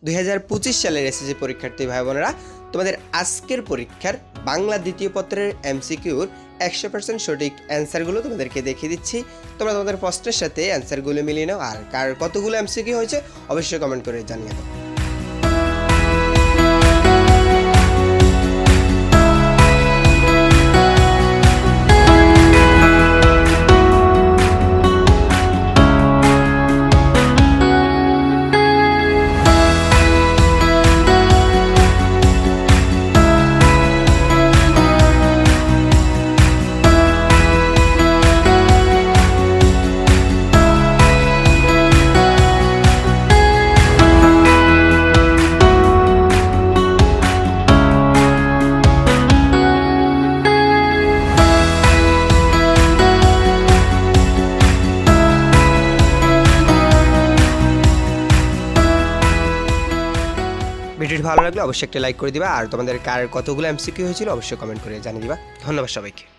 2025 সালের এসএসসি পরীক্ষার্থী ভাই বোনেরা, তোমাদের আজকের পরীক্ষার বাংলা দ্বিতীয় পত্রের এমসিকিউর 100% সঠিক অ্যান্সারগুলো তোমাদেরকে দেখিয়ে দিচ্ছি। তোমরা তোমাদের প্রশ্নের সাথে অ্যান্সারগুলো মিলিয়ে নাও, আর কার কতগুলো এমসিকিউ হয়েছে অবশ্যই কমেন্ট করে জানিয়ে দাও। ভিডিওটি ভালো লাগলে অবশ্যই একটা লাইক করে দিবা, আর তোমাদের কার কতগুলো এমসিকিউ হয়েছিল অবশ্যই কমেন্ট করে জানিয়ে দিবা। ধন্যবাদ সবাইকে।